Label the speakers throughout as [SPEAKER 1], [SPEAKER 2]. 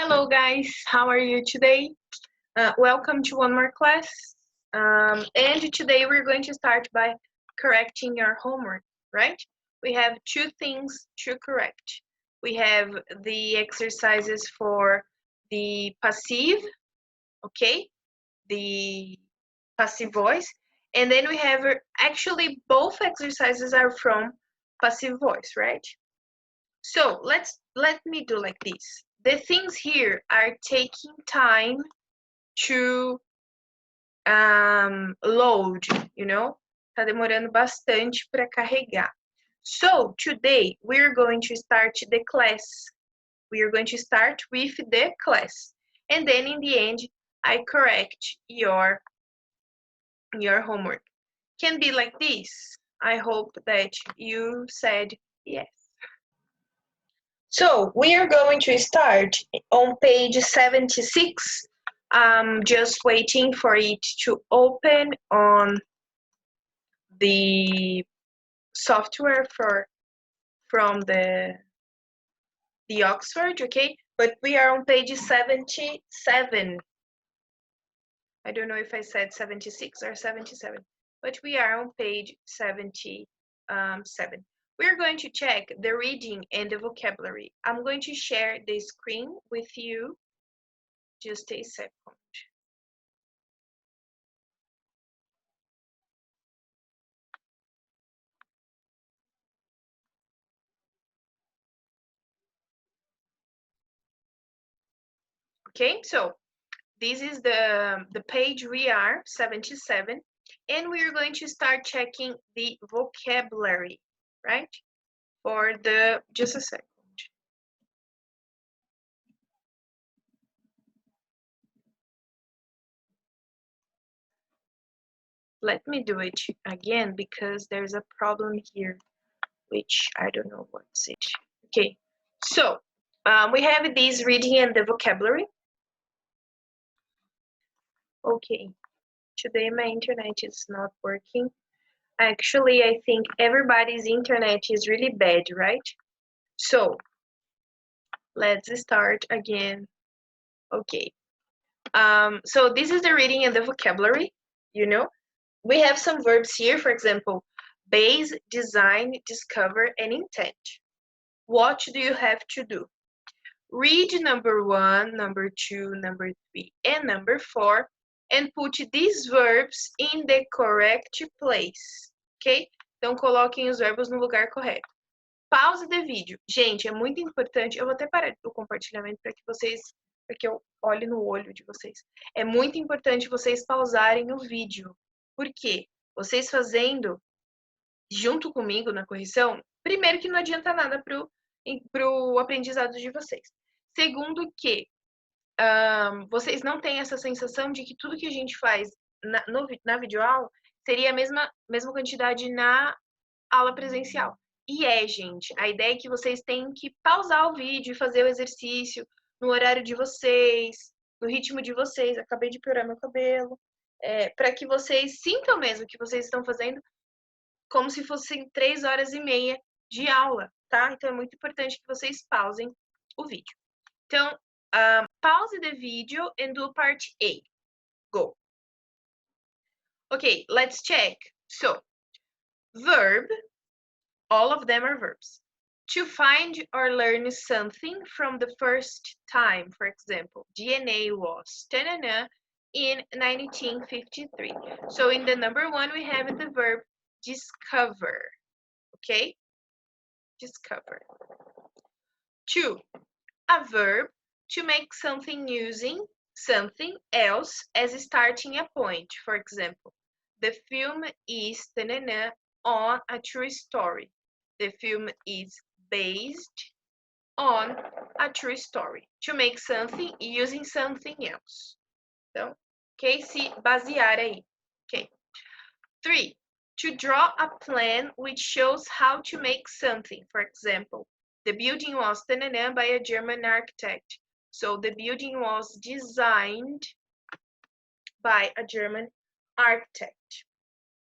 [SPEAKER 1] Hello guys, how are you today? Welcome to one more class. And today we're going to start by correcting your homework, right? We have two things to correct. We have the exercises for the passive, okay? The passive voice. And then we have actually both exercises are from passive voice, right? So let me do like this. The things here are taking time to load, Tá demorando bastante para carregar. So today we're going to start the class. We are going to start with the class. And then in the end, I correct your homework. Can be like this. I hope that you said yes. So we are going to start on page 76. I'm just waiting for it to open on the software from the Oxford, okay? But we are on page 77. I don't know if I said 76 or 77, but we are on page 77. We're going to check the reading and the vocabulary. I'm going to share the screen with you. Just a second. Okay, so this is the page we are, 77, and we are going to start checking the vocabulary, right? For the, just a second. Let me do it again because there's a problem here, which I don't know what's it. Okay, so we have this reading and the vocabulary. Okay, today my internet is not working. Actually, I think everybody's internet is really bad, right? So let's start again. Okay. So this is the reading and the vocabulary, We have some verbs here, for example, base, design, discover, and intent. What do you have to do? Read number 1, number 2, number 3, and number 4, and put these verbs in the correct place, ok? Então, coloquem os verbos no lugar correto. Pause de vídeo. Gente, é muito importante. Eu vou até parar o compartilhamento para que eu olhe no olho de vocês. É muito importante vocês pausarem o vídeo. Por quê? Vocês fazendo junto comigo na correção, primeiro que não adianta nada pro aprendizado de vocês. Segundo que vocês não têm essa sensação de que tudo que a gente faz na videoaula seria a mesma quantidade na aula presencial. E gente, a ideia é que vocês tenham que pausar o vídeo e fazer o exercício no horário de vocês, no ritmo de vocês. Acabei de piorar meu cabelo. Para que vocês sintam mesmo que vocês estão fazendo como se fossem 3 horas e meia de aula, tá? Então é muito importante que vocês pausem o vídeo. Então, pause the video and do part A. Go. Okay, let's check. So, verb. All of them are verbs. To find or learn something from the first time, for example, DNA was in 1953. So in the number 1, we have the verb discover, okay? Discover. 2, a verb to make something using something else as a starting a point. For example, the film is on a true story. The film is based on a true story. To make something using something else. Então, ok? Se basear aí. Ok. 3. To draw a plan which shows how to make something. For example, the building was by a German architect. So the building was designed by a German architect.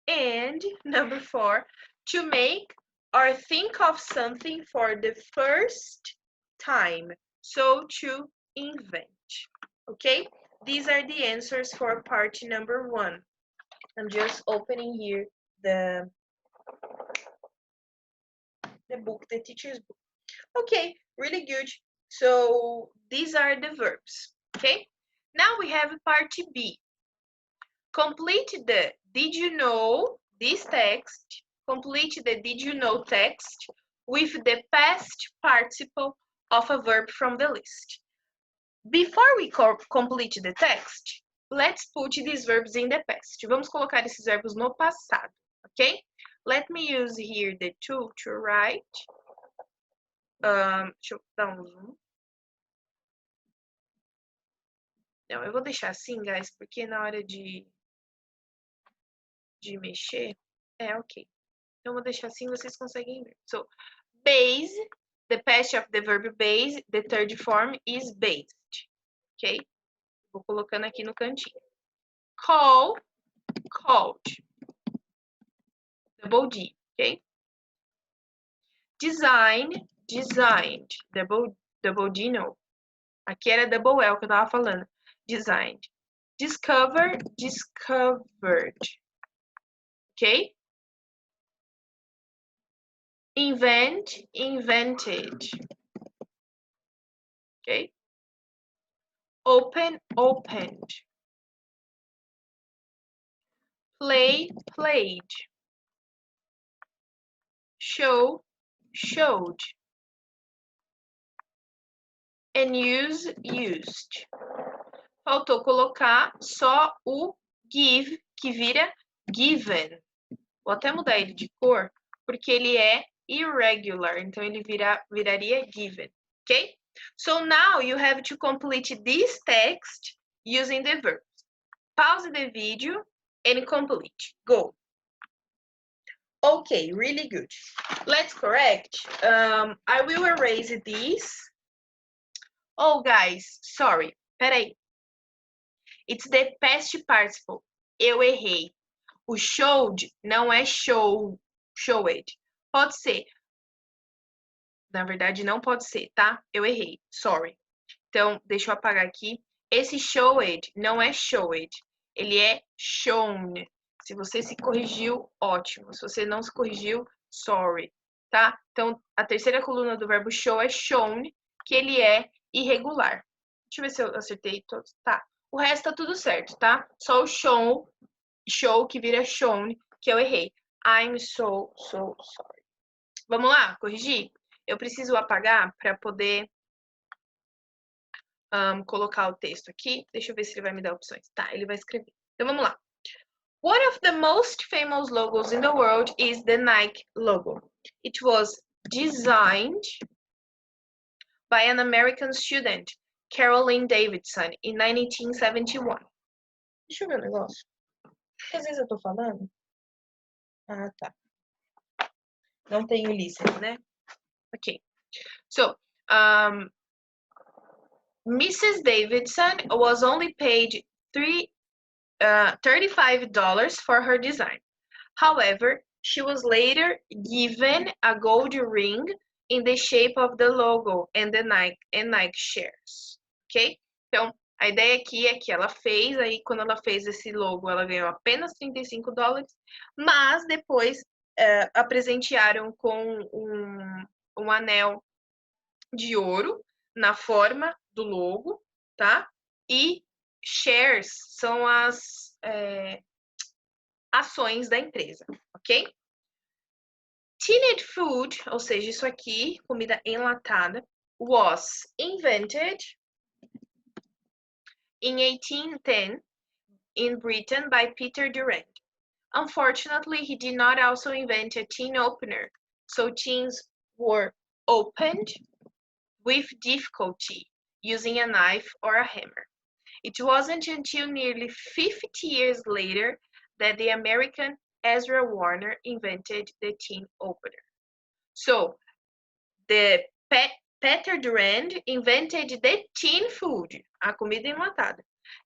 [SPEAKER 1] And number 4, to make or think of something for the first time. So to invent. Okay, these are the answers for part number 1. I'm just opening here the book, the teacher's book. Okay, really good. So these are the verbs. Okay, now we have part B. Complete the did you know this text. Complete the did you know text with the past participle of a verb from the list. Before we complete the text, let's put these verbs in the past. Vamos colocar esses verbos no passado, ok? Let me use here the tool to write. Deixa eu dar um zoom. Não, eu vou deixar assim, guys, porque na hora de mexer, ok. Então, eu vou deixar assim, vocês conseguem ver. So, base, the past of the verb base, the third form is based, ok? Vou colocando aqui no cantinho. Call, called. Double D, ok? Design, designed. Double D, não. Aqui era double L que eu tava falando. Designed. Discover, discovered. Ok? Invent, invented. Ok? Open, opened. Play, played. Show, showed. And use, used. Faltou colocar só o give, que vira given. Vou até mudar ele de cor, porque ele é irregular, então ele viraria given, ok? So now you have to complete this text using the verbs. Pause the video and complete. Go. Okay, really good. Let's correct. I will erase this. Oh, guys, sorry. Peraí. It's the past participle. Eu errei. O showed não é showed. Pode ser. Na verdade, não pode ser, tá? Eu errei. Sorry. Então, deixa eu apagar aqui. Esse showed não é showed. Ele é shown. Se você se corrigiu, ótimo. Se você não se corrigiu, sorry. Tá? Então, a terceira coluna do verbo show é shown, que ele é irregular. Deixa eu ver se eu acertei todos. Tá. O resto tá tudo certo, tá? Só o show que vira shown, que eu errei. I'm so sorry. Vamos lá, corrigir? Eu preciso apagar para poder colocar o texto aqui. Deixa eu ver se ele vai me dar opções. Tá, ele vai escrever. Então vamos lá. One of the most famous logos in the world is the Nike logo. It was designed by an American student, Caroline Davidson, in 1971. Deixa eu ver o negócio. Porque às vezes eu tô falando. Ah, tá. Não tenho listening, né? Ok. So, Mrs. Davidson was only paid $35 for her design. However, she was later given a gold ring in the shape of the logo and the Nike shares. Ok? Então, a ideia aqui é que ela fez, aí quando ela fez esse logo, ela ganhou apenas $35, mas depois a presentearam com um anel de ouro na forma do logo, tá? E shares são as ações da empresa, ok? Tinned food, ou seja, isso aqui, comida enlatada, was invented in 1810 in Britain by Peter Durand. Unfortunately, he did not also invent a tin opener, so tins were opened with difficulty using a knife or a hammer. It wasn't until nearly 50 years later that the American Ezra Warner invented the tin opener. So, the Peter Durand invented the tin food, a comida enlatada,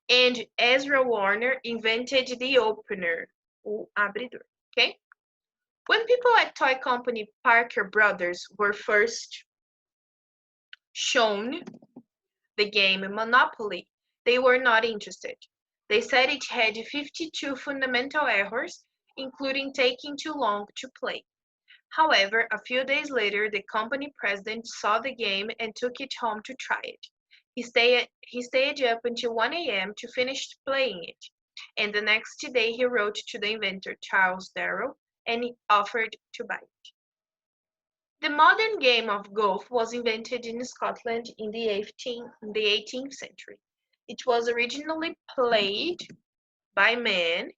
[SPEAKER 1] and Ezra Warner invented the opener, o abridor, okay? When people at toy company Parker Brothers were first shown the game Monopoly, they were not interested. They said it had 52 fundamental errors, including taking too long to play. However, a few days later, the company president saw the game and took it home to try it. He stayed up until 1 a.m. to finish playing it, and the next day he wrote to the inventor Charles Darrow and he offered to buy it. The modern game of golf was invented in Scotland in the 18th century. It was originally played by men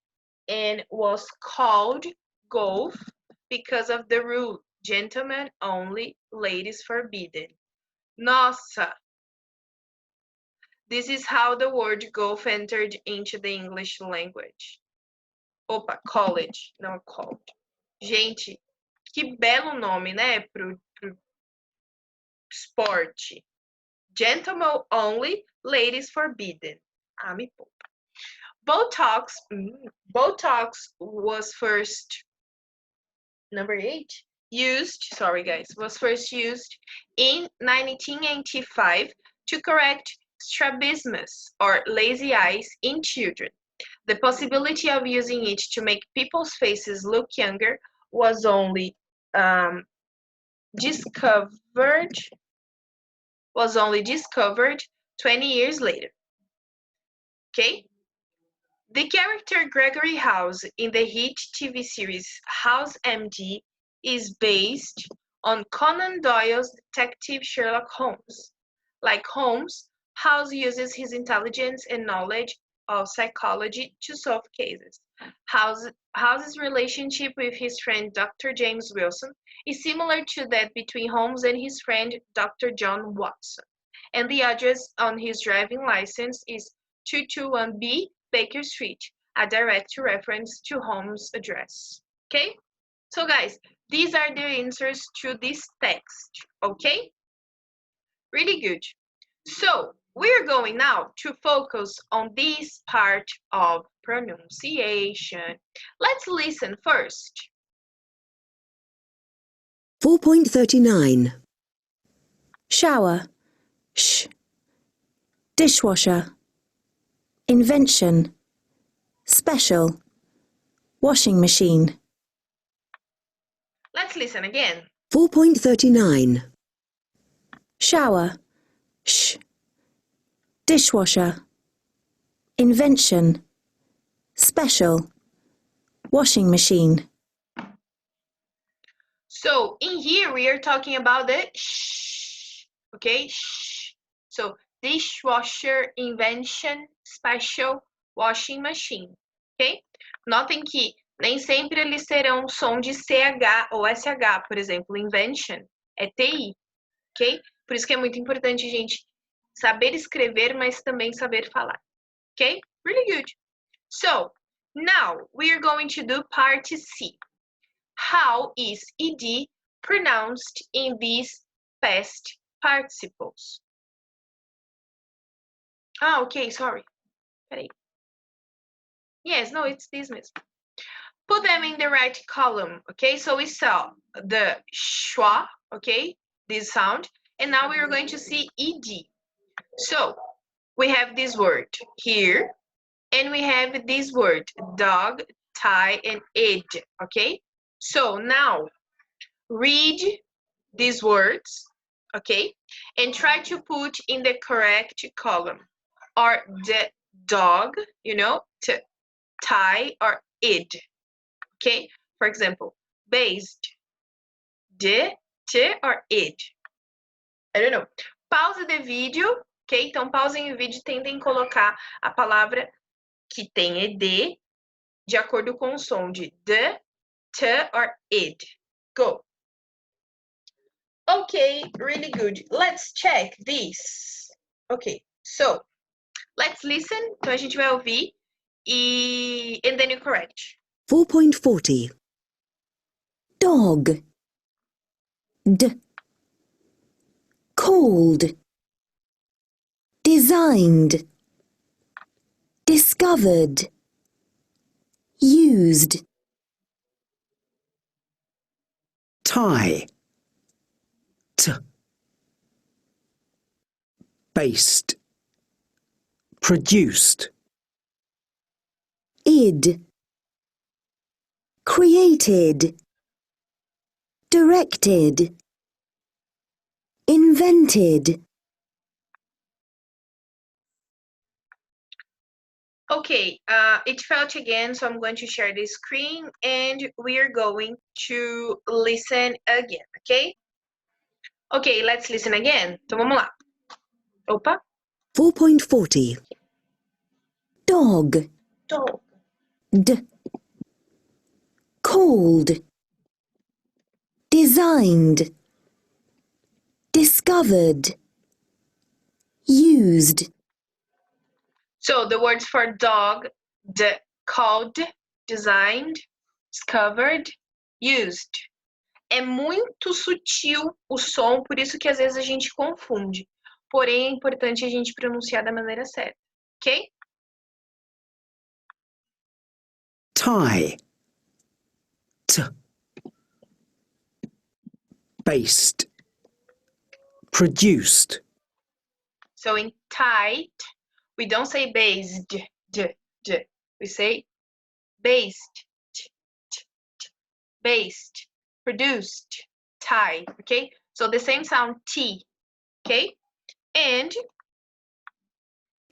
[SPEAKER 1] and was called golf because of the rule, gentlemen only, ladies forbidden. Nossa! This is how the word golf entered into the English language. Opa, college, não college. Gente, que belo nome, né, pro esporte. Gentlemen only, ladies forbidden. Ah, me poupa. Botox was first, number 8, was first used in 1985 to correct strabismus or lazy eyes in children. The possibility of using it to make people's faces look younger was only discovered 20 years later. Okay? The character Gregory House in the hit TV series House MD is based on Conan Doyle's detective Sherlock Holmes. Like Holmes, House uses his intelligence and knowledge of psychology to solve cases. House's relationship with his friend Dr. James Wilson is similar to that between Holmes and his friend Dr. John Watson. And the address on his driving license is 221B Baker Street, a direct reference to Holmes' address. Okay? So guys, these are the answers to this text. Okay? Really good. So, we're going now to focus on this part of pronunciation. Let's listen first.
[SPEAKER 2] 4.39 Shower, sh. Dishwasher, invention, special, washing machine.
[SPEAKER 1] Let's listen again.
[SPEAKER 2] 4.39 Shower, sh. Dishwasher, invention, special, washing machine.
[SPEAKER 1] So, in here we are talking about the sh, okay? Sh. So, dishwasher, invention, special, washing machine, ok? Notem que nem sempre eles terão som de CH ou SH, por exemplo, invention é TI, ok? Por isso que é muito importante a gente saber escrever, mas também saber falar, ok? Really good. So, now we are going to do part C. How is ed pronounced in these past participles? Ah, okay, sorry. Peraí. Yes, no, it's this mesmo. Put them in the right column, okay? So we saw the schwa, okay, this sound, and now we are going to see ed. So we have this word here, and we have this word dog, tie, and id, okay? So now read these words, okay, and try to put in the correct column, or the dog, you know, to tie, or id, okay? For example, based, de, te, or id. I don't know. Pause the vídeo, ok? Então, pausem o vídeo e tentem colocar a palavra que tem ed de acordo com o som de de, te, or id. Go. Okay, really good. Let's check this. Okay, so let's listen. Então a gente vai ouvir and then you correct.
[SPEAKER 2] 4.40 Dog, d. Called, designed, discovered, used.
[SPEAKER 3] Tie, t. based, produced,
[SPEAKER 2] id, created, directed, invented.
[SPEAKER 1] Okay, it failed again, so I'm going to share the screen and we are going to listen again, okay? Okay, let's listen again. Então vamos lá. Opa.
[SPEAKER 2] 4.40. Dog,
[SPEAKER 1] Dog.
[SPEAKER 2] d, called, designed, discovered, used.
[SPEAKER 1] So the words for dog, called, designed, discovered, used. É muito sutil o som, por isso que às vezes a gente confunde. Porém, é importante a gente pronunciar da maneira certa, ok?
[SPEAKER 3] tie, t, based, produced,
[SPEAKER 1] So in tight, we don't say based, d. We say based, based, produced, tie, okay? So the same sound T, okay? And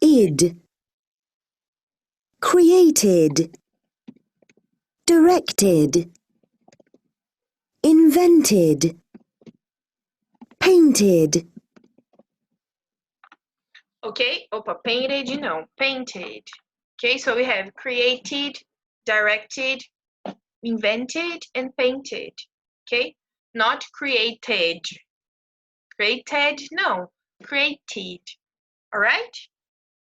[SPEAKER 2] Id, created, directed, invented, painted.
[SPEAKER 1] okay, opa, painted, painted. Okay, so we have created, directed, invented, and painted. Okay, not created. Created, no, created. All right,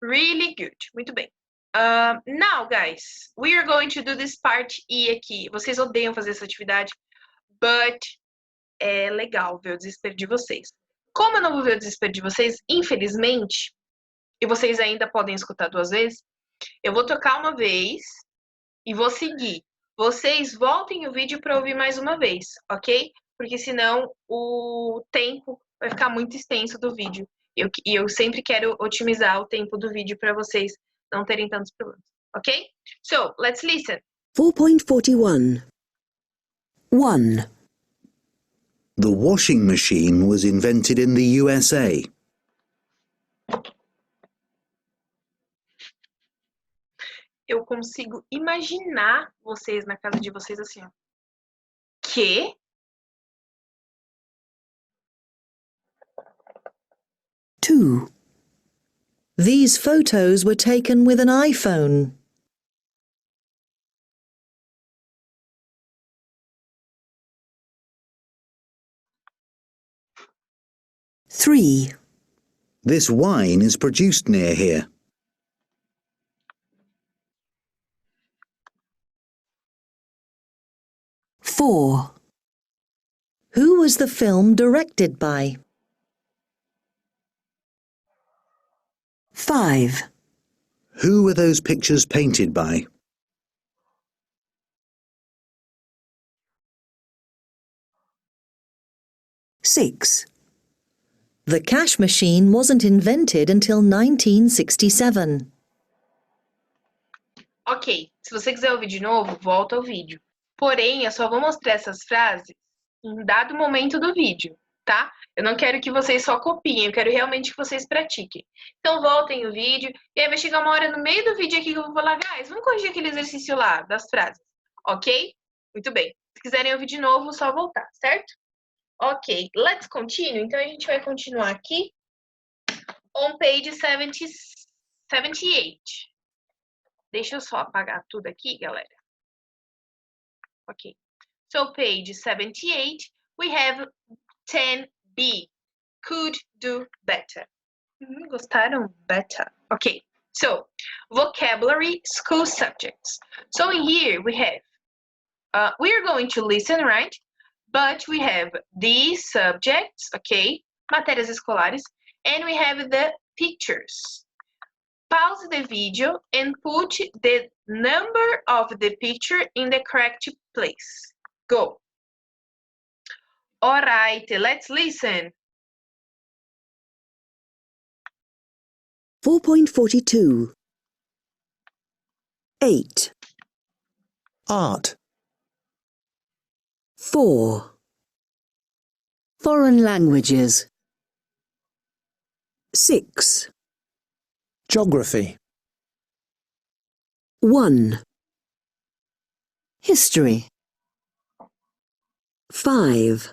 [SPEAKER 1] really good. Muito bem. Now, guys, we are going to do this part E aqui. Vocês odeiam fazer essa atividade, but é legal ver o desespero de vocês. Como eu não vou ver o desespero de vocês, infelizmente, e vocês ainda podem escutar 2 vezes, eu vou tocar uma vez e vou seguir. Vocês voltem o vídeo para ouvir mais uma vez, ok? Porque senão o tempo vai ficar muito extenso do vídeo. E eu sempre quero otimizar o tempo do vídeo para vocês não terem tantos problemas, ok? So, let's listen.
[SPEAKER 2] 4.41. 1.
[SPEAKER 4] The washing machine was invented in the USA.
[SPEAKER 1] Eu consigo imaginar vocês na casa de vocês assim, ó. Que?
[SPEAKER 2] 2.
[SPEAKER 5] These photos were taken with an iPhone.
[SPEAKER 2] 3.
[SPEAKER 4] This wine is produced near here.
[SPEAKER 2] 4.
[SPEAKER 5] Who was the film directed by?
[SPEAKER 2] 5.
[SPEAKER 4] Who were those pictures painted by?
[SPEAKER 2] 6.
[SPEAKER 5] The cash machine wasn't invented until 1967.
[SPEAKER 1] Ok, se você quiser ouvir de novo, volta ao vídeo. Porém, eu só vou mostrar essas frases em dado momento do vídeo, tá? Eu não quero que vocês só copiem, eu quero realmente que vocês pratiquem. Então, voltem o vídeo, e aí vai chegar uma hora no meio do vídeo aqui que eu vou falar, guys, vamos corrigir aquele exercício lá, das frases, ok? Muito bem. Se quiserem ouvir de novo, só voltar, certo? Ok, let's continue. Então, a gente vai continuar aqui on page 78. Deixa eu só apagar tudo aqui, galera. Ok. So, page 78, we have 10B. Could do better. Gostaram? Better. Okay. So, vocabulary, school subjects. So, in here, we have, we are going to listen, right? But we have these subjects, okay? Matérias escolares. And we have the pictures. Pause the video and put the number of the picture in the correct place. Go. All right, let's listen.
[SPEAKER 2] 4.42. 8.
[SPEAKER 3] Art.
[SPEAKER 2] 4. Foreign languages. 6.
[SPEAKER 3] Geography.
[SPEAKER 2] 1. History. 5.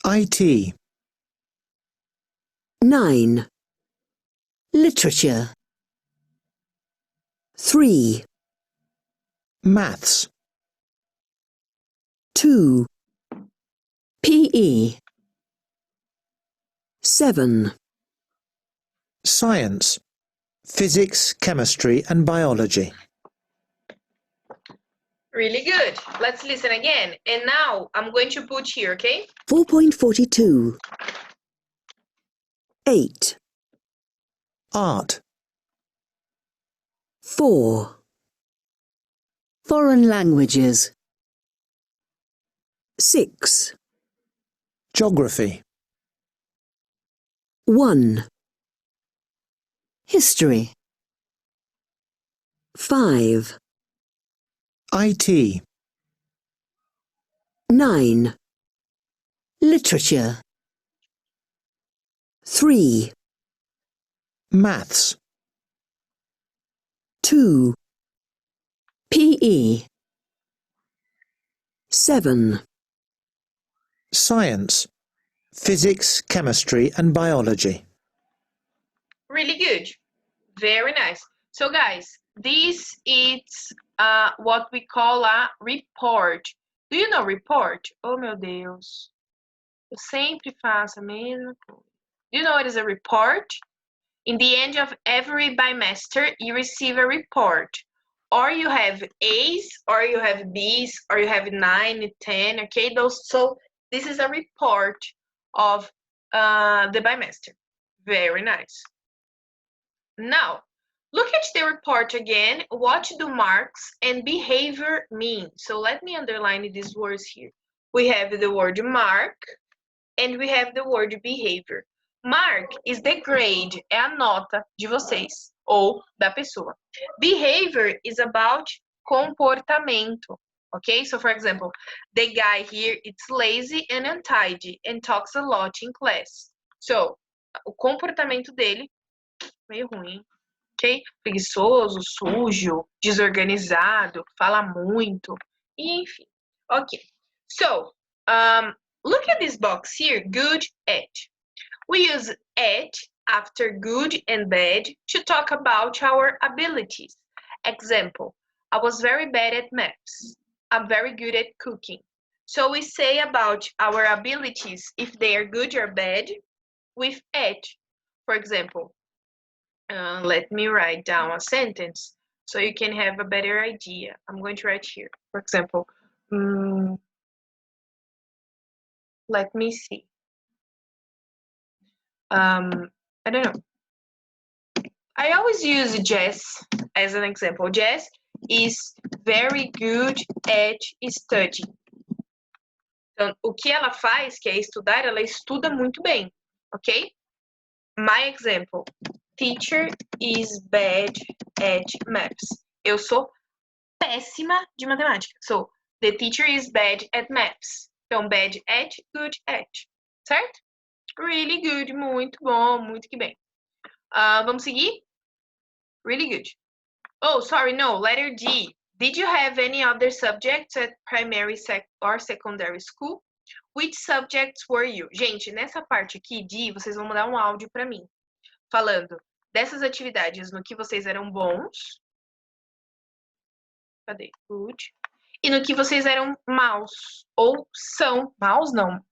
[SPEAKER 3] IT.
[SPEAKER 2] 9. Literature. 3.
[SPEAKER 3] Maths.
[SPEAKER 2] 2. PE. 7.
[SPEAKER 3] Science. Physics, chemistry and biology.
[SPEAKER 1] Really good. Let's listen again. And now I'm going to put here, okay?
[SPEAKER 2] 4.42. 8.
[SPEAKER 3] Art.
[SPEAKER 2] 4. Foreign languages. 6.
[SPEAKER 3] Geography.
[SPEAKER 2] 1. History. 5.
[SPEAKER 3] IT.
[SPEAKER 2] 9. Literature. 3.
[SPEAKER 3] Maths.
[SPEAKER 2] 2. PE. 7.
[SPEAKER 3] Science. Physics, chemistry and biology.
[SPEAKER 1] Really good. Very nice. So guys, this is what we call a report. Do you know report? Oh meu Deus. Eu sempre faço a mesma coisa. Do you know what is a report? In the end of every bimester, you receive a report. Or you have A's, or you have B's, or you have 9, 10, okay? So this is a report of the bimester. Very nice. Now, look at the report again. What do marks and behavior mean? So let me underline these words here. We have the word mark and we have the word behavior. Mark is the grade, é a nota de vocês ou da pessoa. Behavior is about comportamento, okay? So for example, the guy here, it's lazy and untidy and talks a lot in class. So, o comportamento dele meio ruim, ok? Preguiçoso, sujo, desorganizado, fala muito, e enfim. Ok. So, look at this box here, good at. We use at after good and bad to talk about our abilities. Example, I was very bad at maths. I'm very good at cooking. So we say about our abilities, if they are good or bad, with at. For example, let me write down a sentence so you can have a better idea. I'm going to write here. For example, let me see. I don't know. I always use Jess as an example. Jess is very good at studying. Então, o que ela faz, que é estudar, ela estuda muito bem, ok? My example, teacher is bad at maths. Eu sou péssima de matemática. So, the teacher is bad at maths. Então, bad at, good at. Certo? Really good, muito bom, muito que bem. Vamos seguir? Really good. Oh, sorry, no, letter D. Did you have any other subjects at primary or secondary school? Which subjects were you? Gente, nessa parte aqui, D, vocês vão mandar um áudio para mim, falando dessas atividades no que vocês eram bons. Cadê? Good. E no que vocês eram maus. Ou são. Maus não.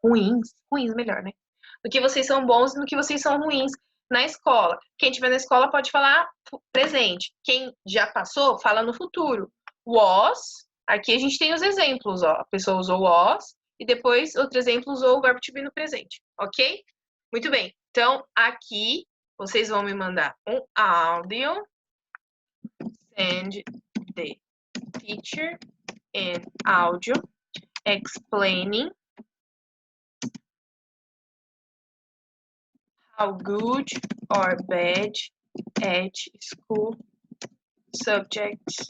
[SPEAKER 1] Ruins. Ruins melhor, né? No que vocês são bons e no que vocês são ruins na escola. Quem estiver na escola pode falar presente. Quem já passou, fala no futuro. Was. Aqui a gente tem os exemplos, ó. A pessoa usou was. E depois, outro exemplo, usou o verbo to be no presente. Ok? Muito bem. Então, aqui, vocês vão me mandar um áudio. Send the teacher an audio explaining how good or bad at school subjects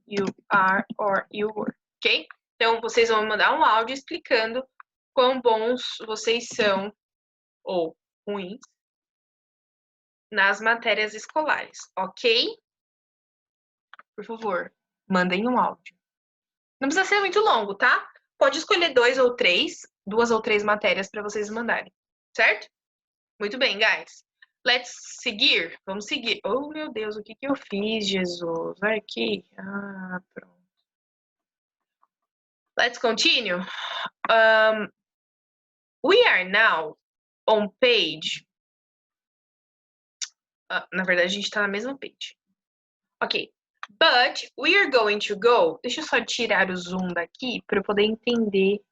[SPEAKER 1] you are or you were, ok? Então, vocês vão mandar um áudio explicando quão bons vocês são ou ruins nas matérias escolares, ok? Por favor, mandem um áudio. Não precisa ser muito longo, tá? Pode escolher duas ou três matérias para vocês mandarem, certo? Muito bem, guys. Let's seguir. Vamos seguir. Oh, meu Deus, o que eu fiz, Jesus? Vai aqui. Ah, pronto. Let's continue. We are now on page... na verdade, a gente está na mesma page. Ok. But we are going to go... Deixa eu só tirar o zoom daqui para eu poder entender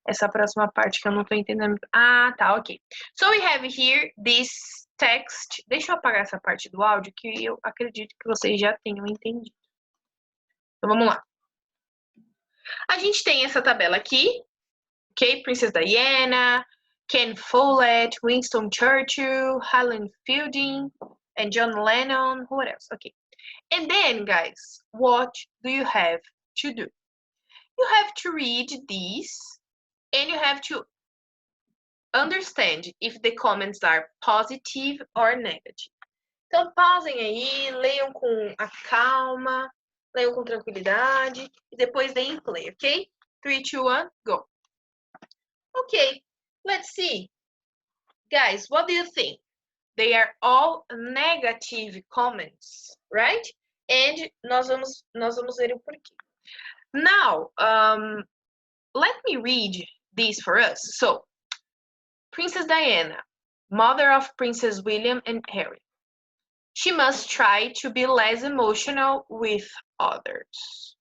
[SPEAKER 1] essa próxima parte que eu não estou entendendo. Ah, tá, ok. So we have here this text. Deixa eu apagar essa parte do áudio que eu acredito que vocês já tenham entendido. Então vamos lá. A gente tem essa tabela aqui, ok? Princess Diana, Ken Follett, Winston Churchill, Helen Fielding, and John Lennon. What else? Okay. And then, guys, what do you have to do? You have to read this, and you have to understand if the comments are positive or negative. Então, pausem aí, leiam com a calma, leiam com tranquilidade, e depois deem play, ok? 3, 2, 1, go. Okay, let's see. Guys, what do you think? They are all negative comments, right? And nós vamos ver o porquê. Now, let me read this for us. So, Princess Diana, mother of Princes William and Harry. She must try to be less emotional with others.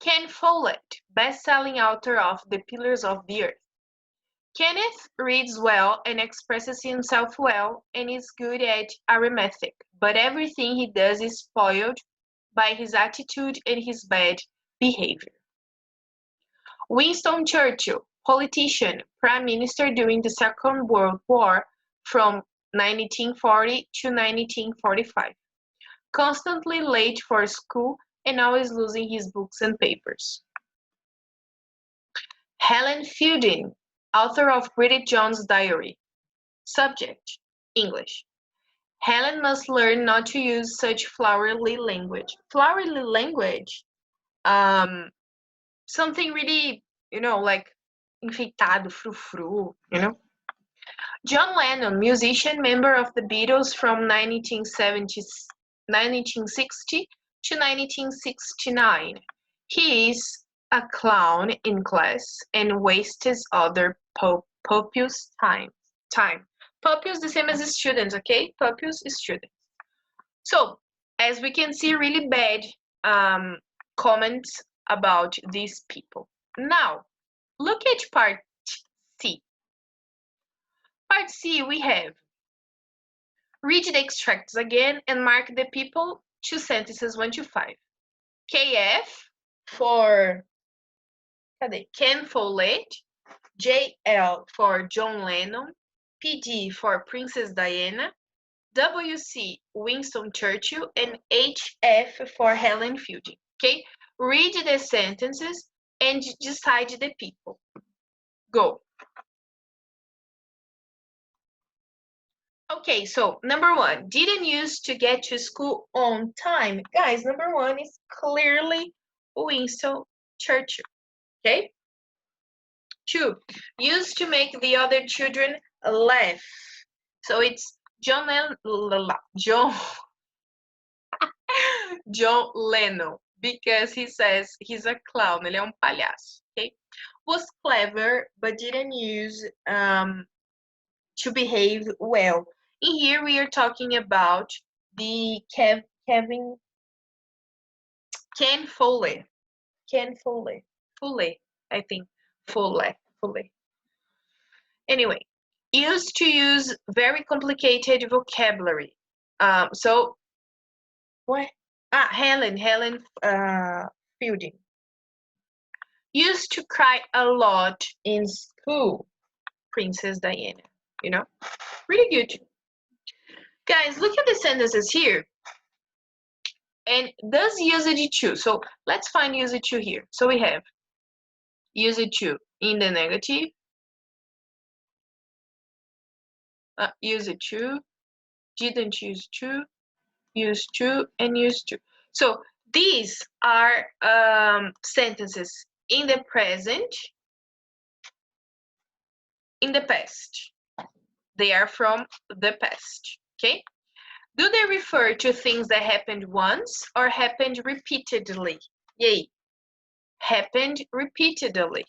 [SPEAKER 1] Ken Follett, best-selling author of The Pillars of the Earth. Kenneth reads well and expresses himself well and is good at arithmetic, but everything he does is spoiled by his attitude and his bad behavior. Winston Churchill, politician, prime minister during the Second World War from 1940 to 1945. Constantly late for school and always losing his books and papers. Helen Fielding, author of Bridget Jones's Diary. Subject, English. Helen must learn not to use such flowery language. Flowery language, something really, like enfeitado, frou-frou, John Lennon, musician, member of the Beatles from 1960 to 1969. He is a clown in class and wastes other pupils' time. Pupils the same as students, okay? Pupils is students. So, as we can see, really bad comments about these people. Now, look at part C. Part C, we have read the extracts again and mark the people to sentences 1 to 5. KF for Ken Follett, JL for John Lennon, PD for Princess Diana, WC Winston Churchill, and HF for Helen Fielding. Okay, read the sentences and decide the people. Go. Okay, so number 1, didn't used to get to school on time. Guys, number 1 is clearly Winston Churchill. Okay. 2, used to make the other children laugh. So it's John Lennon, because he says he's a clown, ele é palhaço, okay? Was clever, but didn't use to behave well. In here we are talking about the Ken Follett. I think. Follett. Anyway, used to use very complicated vocabulary. So what? Helen Fielding. Used to cry a lot in school. Princess Diana. you know? Really good. Guys, look at the sentences here. And does usage to. So let's find usage to here. So we have usage to in the negative. Usage to, didn't use to, used to, and used to. So these are sentences in the present, in the past. They are from the past, okay? Do they refer to things that happened once or happened repeatedly? E aí? Happened repeatedly.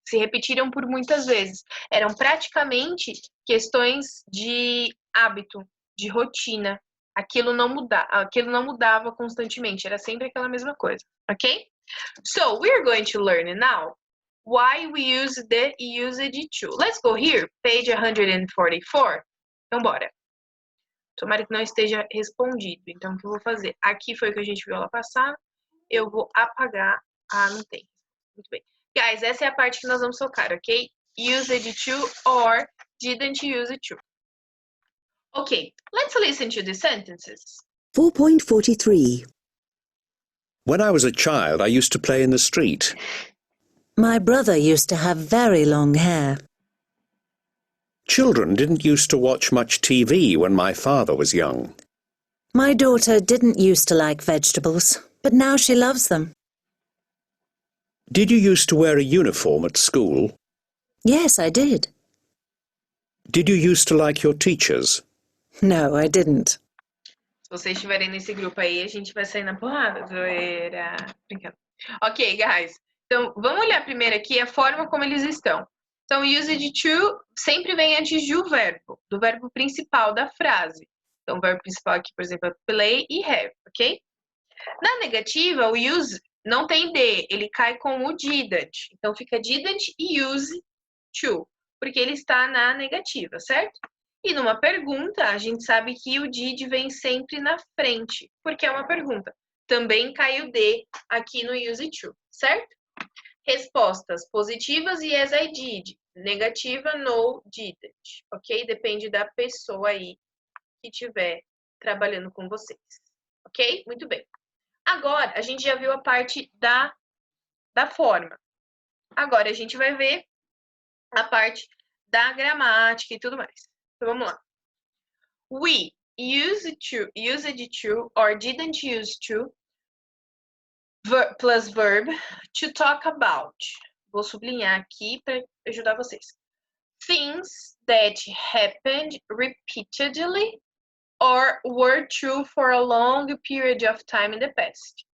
[SPEAKER 1] Se repetiram por muitas vezes. Eram praticamente questões de hábito, de rotina. Aquilo não mudava constantemente, era sempre aquela mesma coisa, ok? So, we're going to learn now why we use the usage to. Let's go here, page 144. Então, bora. Tomara que não esteja respondido. Então, o que eu vou fazer? Aqui foi o que a gente viu lá passar. Eu vou apagar. Ah, não tem. Muito bem. Guys, essa é a parte que nós vamos focar, ok? Used to or didn't use to. Okay, let's listen to the sentences.
[SPEAKER 2] 4.43.
[SPEAKER 3] When I was a child, I used to play in the street.
[SPEAKER 5] My brother used to have very long hair.
[SPEAKER 3] Children didn't used to watch much TV when my father was young.
[SPEAKER 5] My daughter didn't used to like vegetables, but now she loves them.
[SPEAKER 3] Did you used to wear a uniform at school?
[SPEAKER 5] Yes, I did.
[SPEAKER 3] Did you used to like your teachers?
[SPEAKER 5] No, I didn't.
[SPEAKER 1] Se vocês estiverem nesse grupo aí, a gente vai sair na porrada. Zoeira. Brincando. Ok, guys. Então, vamos olhar primeiro aqui a forma como eles estão. Então, used to sempre vem antes do verbo principal da frase. Então, o verbo principal aqui, por exemplo, é play e have, ok? Na negativa, o use não tem D, ele cai com o didn't. Então, fica didn't e use to, porque ele está na negativa, certo? E numa pergunta, a gente sabe que o did vem sempre na frente, porque é uma pergunta. Também cai o D aqui no use to, certo? Respostas positivas e yes, I did. Negativa, no, didn't. Ok? Depende da pessoa aí que estiver trabalhando com vocês. Ok? Muito bem. Agora, a gente já viu a parte da forma. Agora, a gente vai ver a parte da gramática e tudo mais. Então, vamos lá. We used to or didn't use to plus verb to talk about. Vou sublinhar aqui para ajudar vocês. Things that happened repeatedly or were true for a long period of time in the past.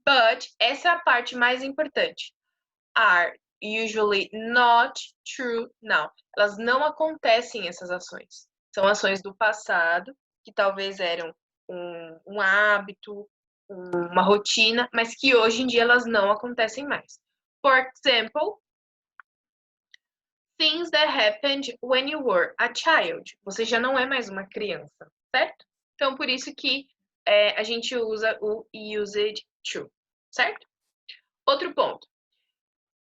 [SPEAKER 1] But, essa é a parte mais importante. Are usually not true now. Elas não acontecem, essas ações. São ações do passado, que talvez eram um hábito, uma rotina, mas que hoje em dia elas não acontecem mais. For example, things that happened when you were a child. Você já não é mais uma criança, certo? Então, por isso que a gente usa o used to, certo? Outro ponto.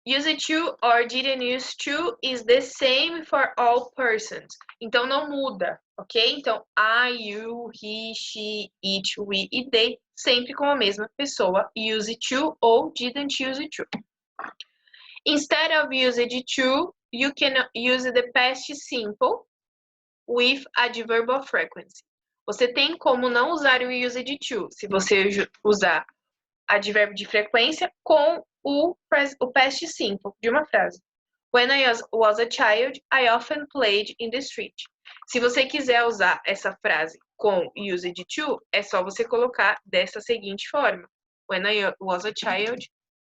[SPEAKER 1] Used to or didn't use to is the same for all persons. Então, não muda, ok? Então, I, you, he, she, it, we e they, sempre com a mesma pessoa. Used to ou didn't use to. Instead of used to, you can use the past simple with adverb of frequency. Você tem como não usar o used to, se você usar advérbio de frequência com o past simple de uma frase. When I was a child, I often played in the street. Se você quiser usar essa frase com used to, é só você colocar dessa seguinte forma. When I was a child,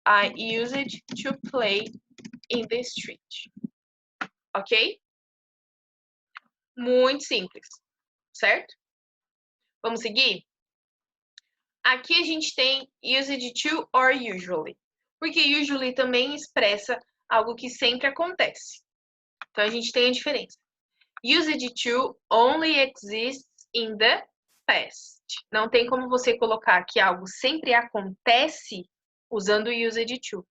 [SPEAKER 1] I used to play in the street. Ok? Muito simples, certo? Vamos seguir? Aqui a gente tem used to or usually. Porque usually também expressa algo que sempre acontece. Então, a gente tem a diferença. Used to only exists in the past. Não tem como você colocar que algo sempre acontece usando used to.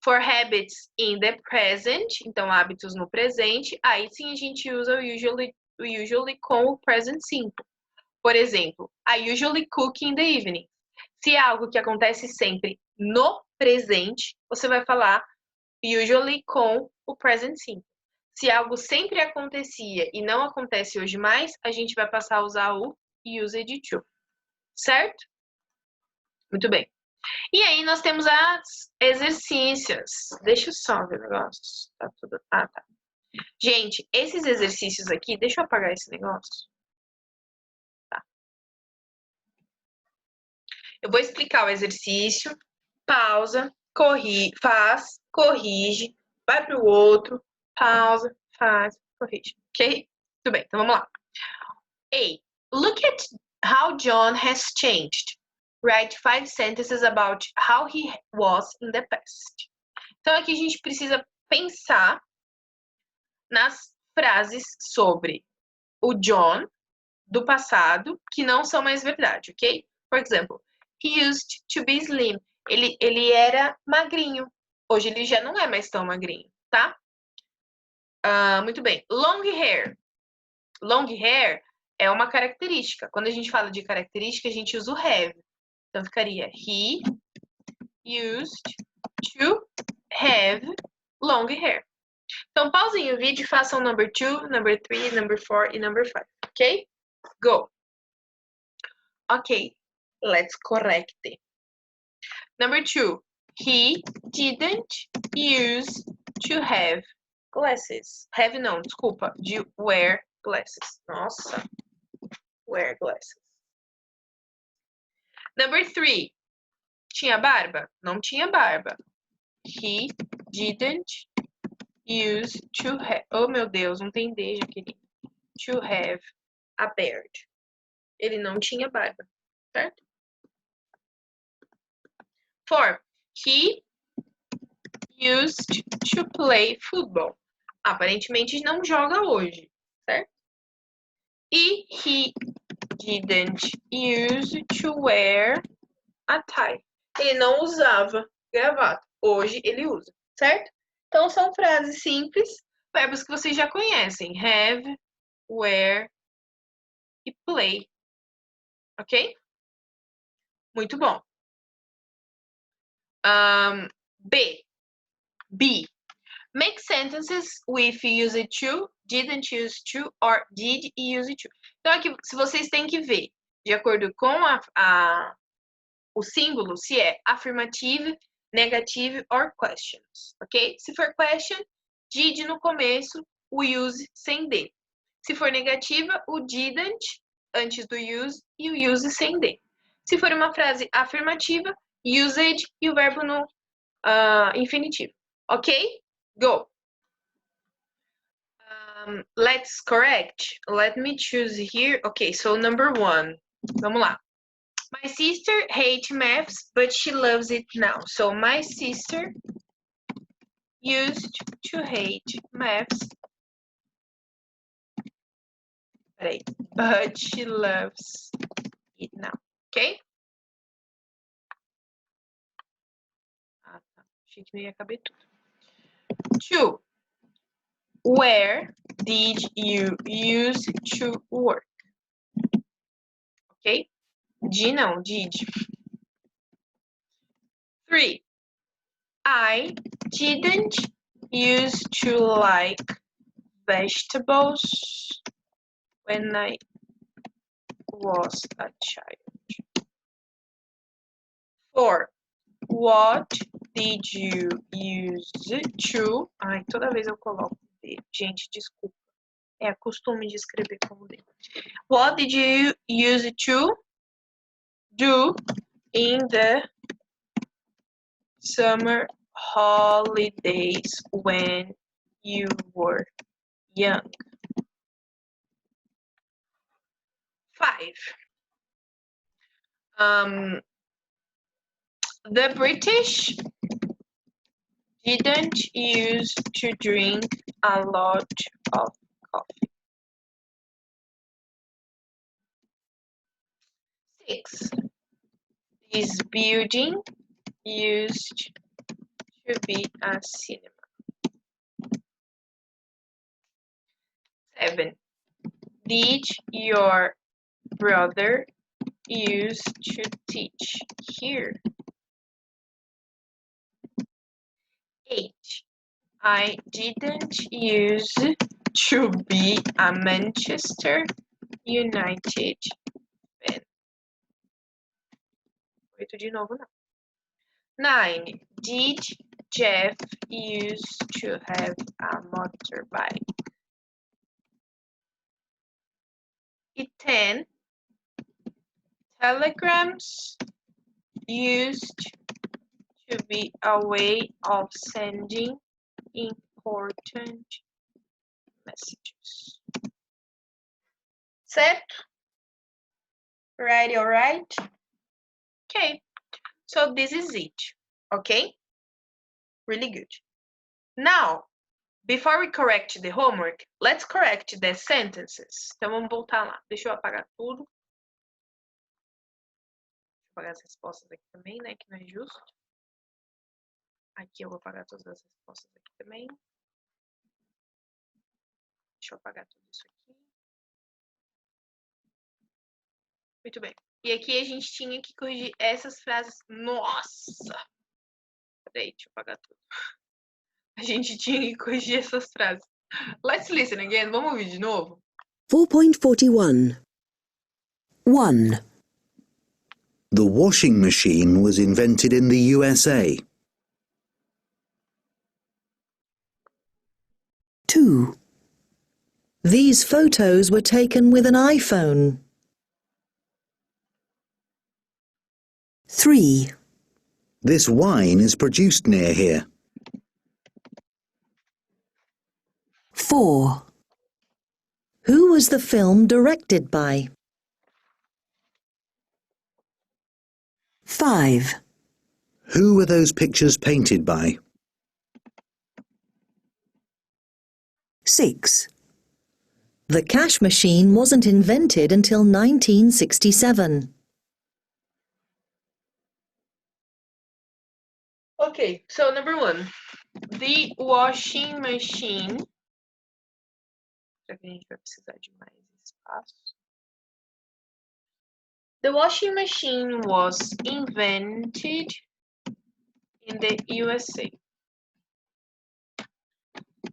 [SPEAKER 1] For habits in the present, então hábitos no presente, aí sim a gente usa o usually com o present simple. Por exemplo, I usually cook in the evening. Se é algo que acontece sempre no presente, você vai falar usually com o present simple. Se algo sempre acontecia e não acontece hoje mais, a gente vai passar a usar o used to. Certo? Muito bem. E aí nós temos as exercícios. Deixa eu só ver o negócio. Tá tudo... Ah, tá. Gente, esses exercícios aqui, deixa eu apagar esse negócio. Tá. Eu vou explicar o exercício, pausa, faz, corrige, vai para o outro, pausa, faz, corrige. Ok? Tudo bem, então vamos lá. A. Look at how John has changed. Write 5 sentences about how he was in the past. Então, aqui a gente precisa pensar nas frases sobre o John do passado que não são mais verdade, ok? Por exemplo, he used to be slim. Ele era magrinho. Hoje ele já não é mais tão magrinho, tá? Muito bem. Long hair. Long hair é uma característica. Quando a gente fala de característica, a gente usa o have. Então, ficaria he used to have long hair. Então, pausem o vídeo e façam number 2, number 3, number 4 e number 5, ok? Go! Ok, let's correct it. Number 2, he didn't use to have glasses. Have não, desculpa, de wear glasses. Nossa, wear glasses. Number 3, tinha barba? Não tinha barba. He didn't use to have. Oh, meu Deus, não tem D, já queria. To have a beard. Ele não tinha barba, certo? 4. He used to play football. Aparentemente não joga hoje, certo? E he didn't use to wear a tie. Ele não usava gravata. Hoje ele usa, certo? Então são frases simples, verbos que vocês já conhecem. Have, wear e play. Ok? Muito bom. B. Make sentences with used to, didn't use to, or did use to. Então, aqui, se vocês têm que ver, de acordo com o símbolo, se é afirmative, negative, or questions, ok? Se for question, did no começo, o use sem D. Se for negativa, o didn't antes do use e o use sem D. Se for uma frase afirmativa, used e o verbo no infinitivo. Ok? Go! Let's correct. Let me choose here. Okay, so number 1. Vamos lá. My sister hates maths, but she loves it now. So my sister used to hate maths, but she loves it now. Ok? Ah, tá. Achei que não ia caber tudo. 2. Where did you use to work? Ok? Não, did. 3. I didn't used to like vegetables when I was a child. 4. What did you use to... Ai, toda vez eu coloco D. Gente, desculpa. É costume de escrever como D. What did you use to do in the summer holidays when you were young? 5. The British didn't use to drink a lot of coffee. 6. This building used to be a cinema. 7. Did your brother used to teach here? 8. I didn't use to be a Manchester United fan. 8 de novo, não. 9. Did Jeff used to have a motorbike? 10. Telegrams used to be a way of sending important messages. Certo? Right, all right? Okay, so this is it, okay? Really good. Now, before we correct the homework, let's correct the sentences. Então, vamos voltar lá. Deixa eu apagar tudo. Vou apagar as respostas aqui também, né? Que não é justo. Aqui eu vou apagar todas as respostas aqui também. Deixa eu apagar tudo isso aqui. Muito bem. E aqui a gente tinha que corrigir essas frases. Nossa! Peraí, deixa eu apagar tudo. A gente tinha que corrigir essas frases. Let's listen again. Vamos ouvir de novo?
[SPEAKER 2] 4.41. 1.
[SPEAKER 4] The washing machine was invented in the USA.
[SPEAKER 2] 2.
[SPEAKER 5] These photos were taken with an iPhone.
[SPEAKER 2] 3.
[SPEAKER 4] This wine is produced near here.
[SPEAKER 2] 4.
[SPEAKER 5] Who was the film directed by?
[SPEAKER 2] 5.
[SPEAKER 4] Who were those pictures painted by?
[SPEAKER 2] 6.
[SPEAKER 5] The cash machine wasn't invented until 1967.
[SPEAKER 1] Okay, so number 1. The washing machine. Já que a gente vai precisar de mais espaço. The washing machine was invented in the USA.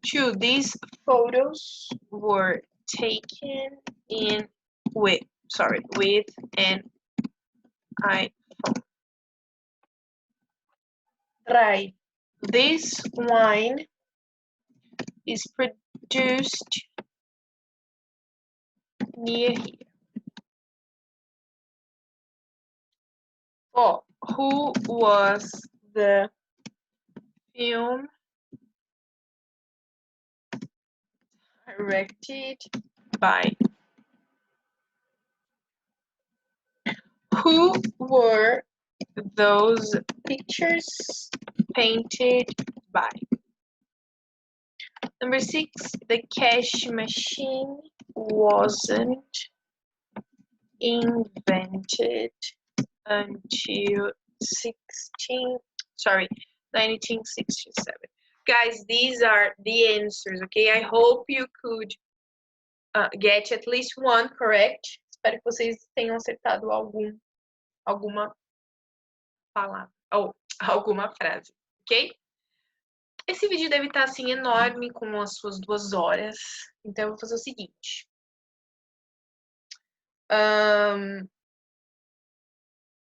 [SPEAKER 1] 2. These photos were taken with an iPhone. 3. This wine is produced near here. 4. Who was the film directed by? Who were those pictures painted by? Number 6, the cash machine wasn't invented until 1967. Guys, these are the answers, okay? I hope you could get at least one correct. Espero que vocês tenham acertado alguma palavra ou alguma frase, ok? Esse vídeo deve estar assim enorme com as suas 2 horas. Então eu vou fazer o seguinte.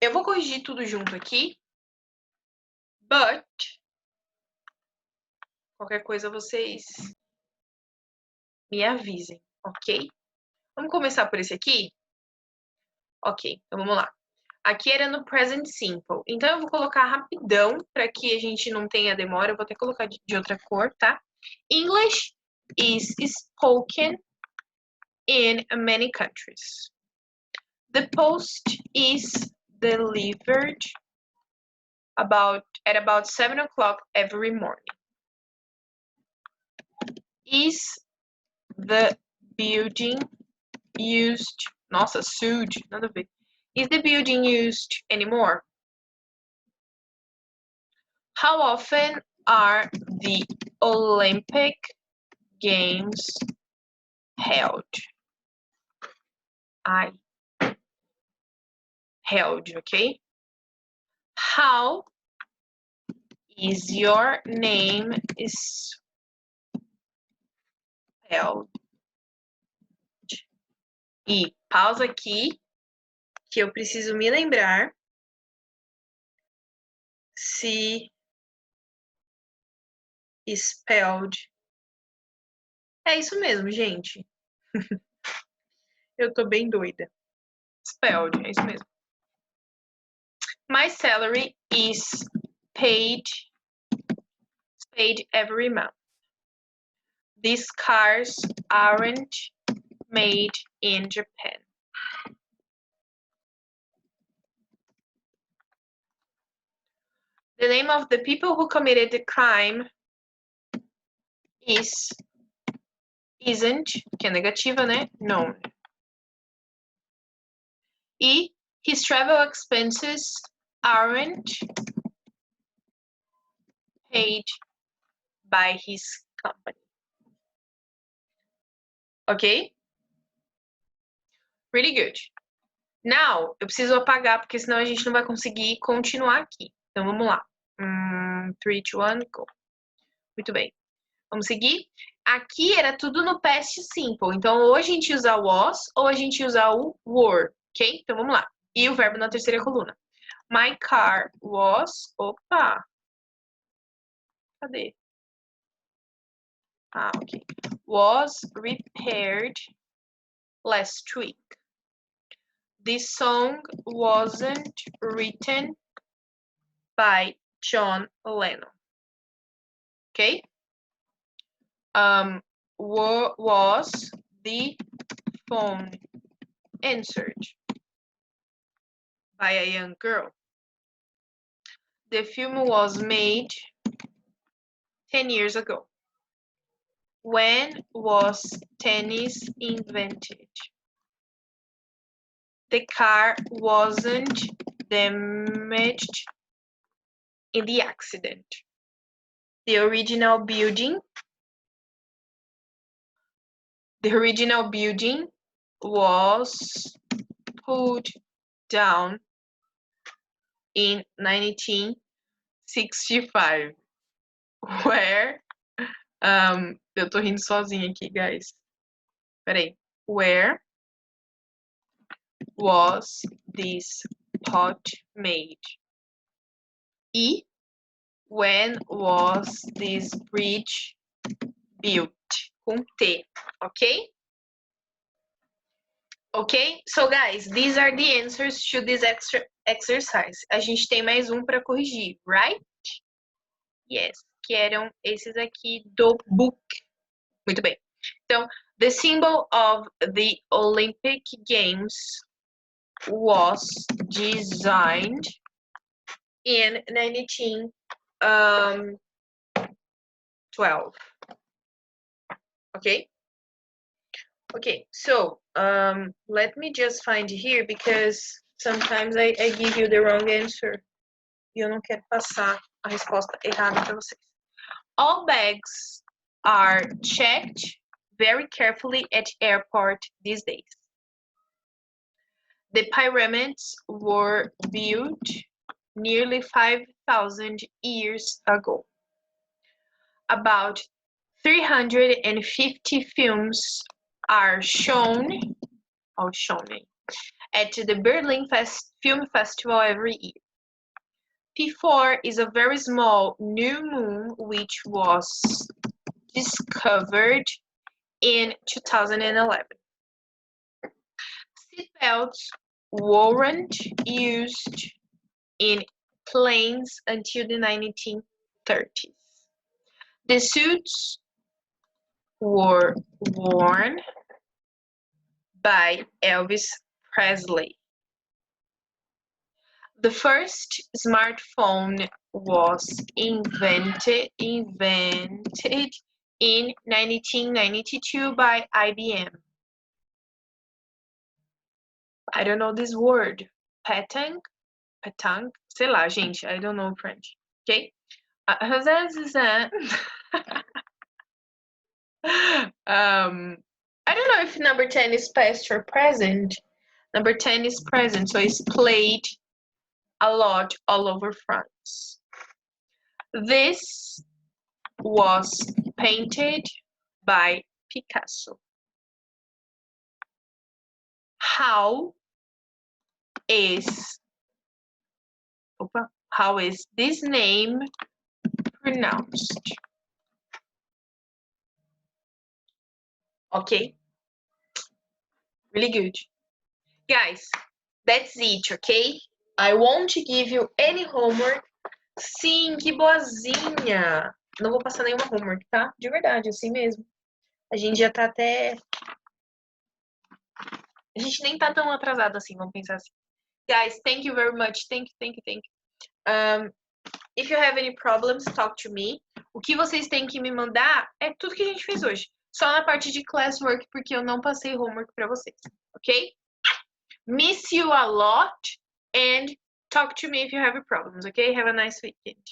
[SPEAKER 1] Eu vou corrigir tudo junto aqui. But qualquer coisa vocês me avisem, ok? Vamos começar por esse aqui? Ok, então vamos lá. Aqui era no present simple. Então eu vou colocar rapidão para que a gente não tenha demora. Eu vou até colocar de outra cor, tá? English is spoken in many countries. The post is delivered at about 7 o'clock every morning. Is the building used? Nossa, sued, nada a ver. Is the building used anymore? How often are the Olympic Games held? Held, okay? How is your name spelled? E pausa aqui, que eu preciso me lembrar se spelled. É isso mesmo, gente. Eu tô bem doida. Spelled, é isso mesmo. My salary is paid every month. These cars aren't made in Japan. The name of the people who committed the crime isn't, que é negativa, né? Known. E his travel expenses aren't paid by his company. Ok? Really good. Now, eu preciso apagar, porque senão a gente não vai conseguir continuar aqui. Então, vamos lá. 3, 2, 1, go. Muito bem. Vamos seguir? Aqui era tudo no past simple. Então, ou a gente usa was, ou a gente usa o were. Ok? Então, vamos lá. E o verbo na terceira coluna. My car was... Opa! Cadê? Ah, ok. Was repaired last week. This song wasn't written by John Lennon. Okay? Was the phone answered by a young girl? The film was made 10 years ago. When was tennis invented? The car wasn't damaged in the accident. The original building was pulled down in 1965. Where? Eu tô rindo sozinha aqui, guys. Peraí. Where was this pot made? E when was this bridge built? Com T, ok? Ok? So, guys, these are the answers to this exercise. A gente tem mais um para corrigir, right? Yes, que eram esses aqui do book. Muito bem. Então, the symbol of the Olympic Games was designed in 1912. Okay? Okay, so let me just find here because sometimes I give you the wrong answer. E eu não quero passar a resposta errada para vocês. All bags are checked very carefully at airport these days. The pyramids were built nearly 5,000 years ago. About 350 films are shown at the Berlin Film Festival every year. P4 is a very small new moon which was discovered in 2011. Seatbelts weren't used in planes until the 1930s. The suits were worn by Elvis Presley. The first smartphone was invented in 1992 by IBM. I don't know this word. Petanque? Sei lá, gente. I don't know French. Okay? I don't know if number 10 is past or present. Number 10 is present, so it's played a lot all over France. This was painted by Picasso. How is this name pronounced? Okay, really good. Guys, that's it, okay? I won't give you any homework. Sim, que boazinha! Não vou passar nenhuma homework, tá? De verdade, assim mesmo. A gente já tá até... A gente nem tá tão atrasado assim, vamos pensar assim. Guys, thank you very much. Thank you. If you have any problems, talk to me. O que vocês têm que me mandar é tudo que a gente fez hoje. Só na parte de classwork, porque eu não passei homework pra vocês, ok? Miss you a lot and talk to me if you have problems, okay? Have a nice weekend.